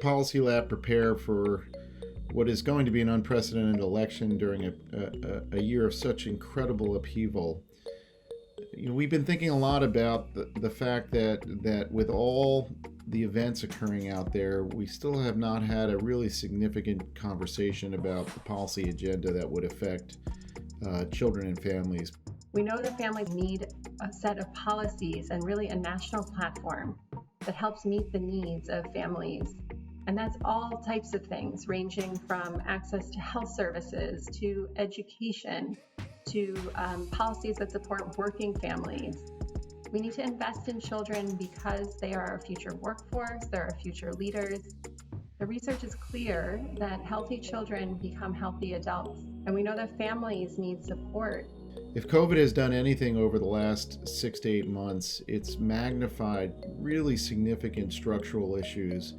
PolicyLab prepare for what is going to be an unprecedented election during a year of such incredible upheaval? We've been thinking a lot about the fact that with all the events occurring out there, we still have not had a really significant conversation about the policy agenda that would affect children and families. We know that families need a set of policies and really a national platform that helps meet the needs of families. And that's all types of things, ranging from access to health services, to education, to policies that support working families. We need to invest in children because they are our future workforce, they're our future leaders. The research is clear that healthy children become healthy adults, and we know that families need support. If COVID has done anything over the last 6 to 8 months, it's magnified really significant structural issues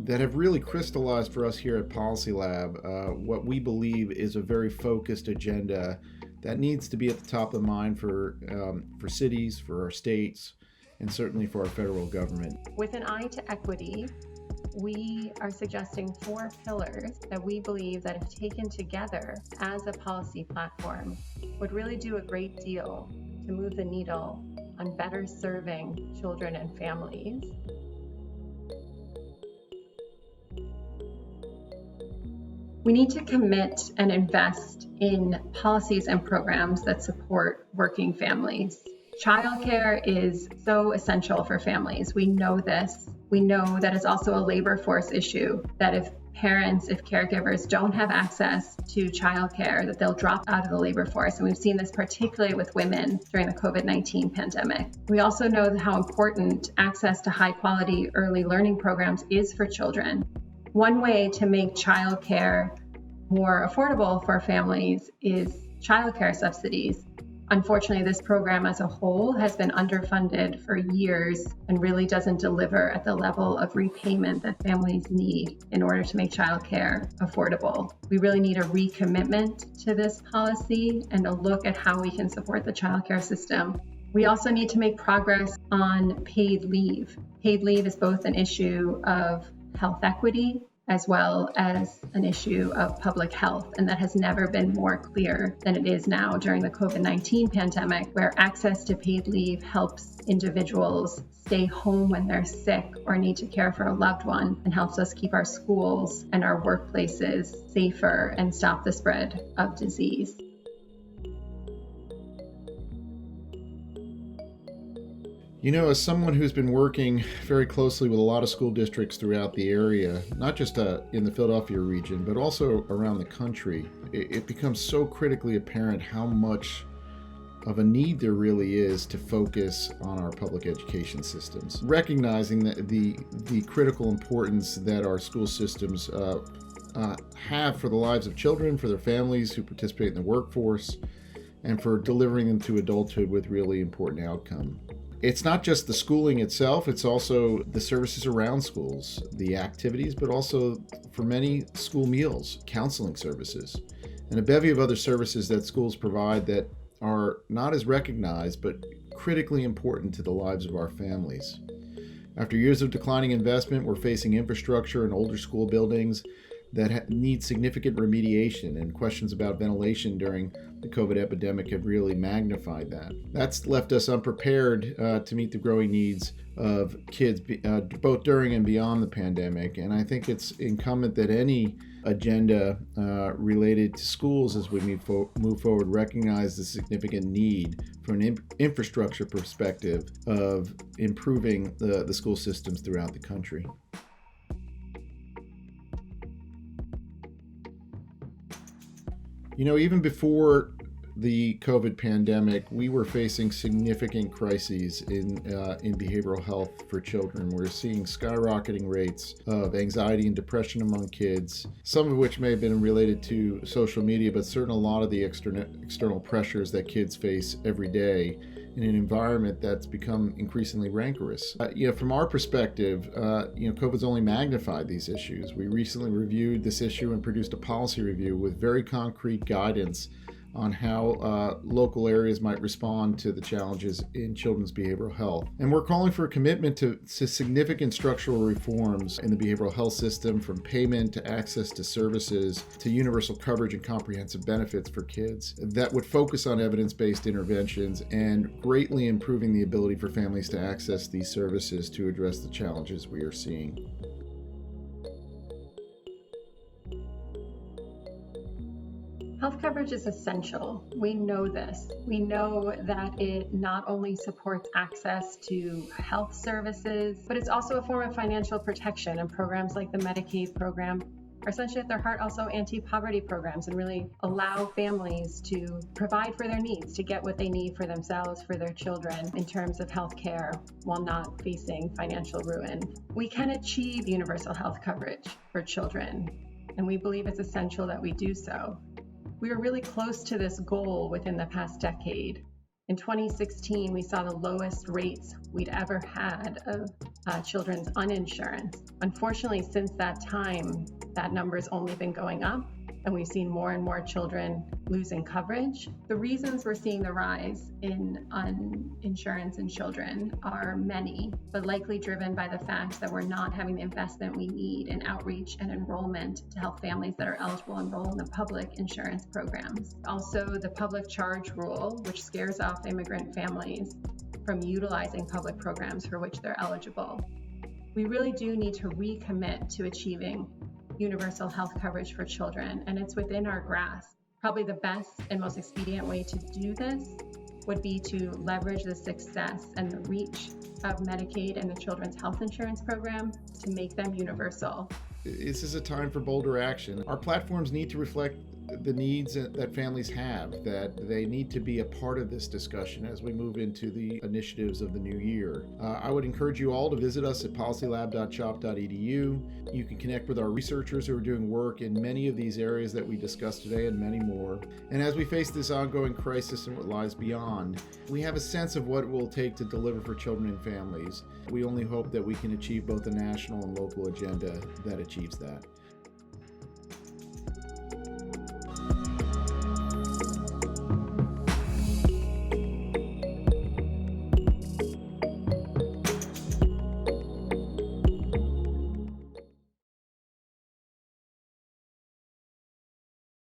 that have really crystallized for us here at PolicyLab what we believe is a very focused agenda that needs to be at the top of the mind for cities, for our states, and certainly for our federal government. With an eye to equity, we are suggesting 4 pillars that we believe that if taken together as a policy platform would really do a great deal to move the needle on better serving children and families. We need to commit and invest in policies and programs that support working families. Childcare is so essential for families. We know this. We know that it's also a labor force issue, that if parents, if caregivers don't have access to childcare, that they'll drop out of the labor force. And we've seen this particularly with women during the COVID-19 pandemic. We also know how important access to high quality early learning programs is for children. One way to make childcare more affordable for families is childcare subsidies. Unfortunately, this program as a whole has been underfunded for years and really doesn't deliver at the level of repayment that families need in order to make childcare affordable. We really need a recommitment to this policy and a look at how we can support the childcare system. We also need to make progress on paid leave. Paid leave is both an issue of health equity as well as an issue of public health. And that has never been more clear than it is now during the COVID-19 pandemic, where access to paid leave helps individuals stay home when they're sick or need to care for a loved one, and helps us keep our schools and our workplaces safer and stop the spread of disease. As someone who's been working very closely with a lot of school districts throughout the area, not just in the Philadelphia region, but also around the country, it becomes so critically apparent how much of a need there really is to focus on our public education systems. Recognizing that the critical importance that our school systems have for the lives of children, for their families who participate in the workforce, and for delivering them to adulthood with really important outcome. It's not just the schooling itself, it's also the services around schools, the activities, but also for many school meals, counseling services, and a bevy of other services that schools provide that are not as recognized, but critically important to the lives of our families. After years of declining investment, we're facing infrastructure and older school buildings that need significant remediation, and questions about ventilation during the COVID epidemic have really magnified that. That's left us unprepared to meet the growing needs of kids both during and beyond the pandemic. And I think it's incumbent that any agenda related to schools as we move forward recognize the significant need from an infrastructure perspective of improving the school systems throughout the country. Even before the COVID pandemic, we were facing significant crises in behavioral health for children. We're seeing skyrocketing rates of anxiety and depression among kids, some of which may have been related to social media, but certainly a lot of the external pressures that kids face every day in an environment that's become increasingly rancorous. From our perspective, COVID's only magnified these issues. We recently reviewed this issue and produced a policy review with very concrete guidance on how local areas might respond to the challenges in children's behavioral health. And we're calling for a commitment to significant structural reforms in the behavioral health system, from payment to access to services to universal coverage and comprehensive benefits for kids, that would focus on evidence-based interventions and greatly improving the ability for families to access these services to address the challenges we are seeing. Health coverage is essential. We know this. We know that it not only supports access to health services, but it's also a form of financial protection, and programs like the Medicaid program are essentially at their heart also anti-poverty programs and really allow families to provide for their needs, to get what they need for themselves, for their children in terms of health care while not facing financial ruin. We can achieve universal health coverage for children, and we believe it's essential that we do so. We were really close to this goal within the past decade. In 2016, we saw the lowest rates we'd ever had of children's uninsurance. Unfortunately, since that time, that number's only been going up, and we've seen more and more children losing coverage. The reasons we're seeing the rise in uninsurance in children are many, but likely driven by the fact that we're not having the investment we need in outreach and enrollment to help families that are eligible enroll in the public insurance programs. Also, the public charge rule, which scares off immigrant families from utilizing public programs for which they're eligible. We really do need to recommit to achieving universal health coverage for children, and it's within our grasp. Probably the best and most expedient way to do this would be to leverage the success and the reach of Medicaid and the Children's Health Insurance Program to make them universal. This is a time for bolder action. Our platforms need to reflect the needs that families have, that they need to be a part of this discussion as we move into the initiatives of the new year. I would encourage you all to visit us at policylab.chop.edu. You can connect with our researchers who are doing work in many of these areas that we discussed today and many more. And as we face this ongoing crisis and what lies beyond, we have a sense of what it will take to deliver for children and families. We only hope that we can achieve both a national and local agenda that achieves that.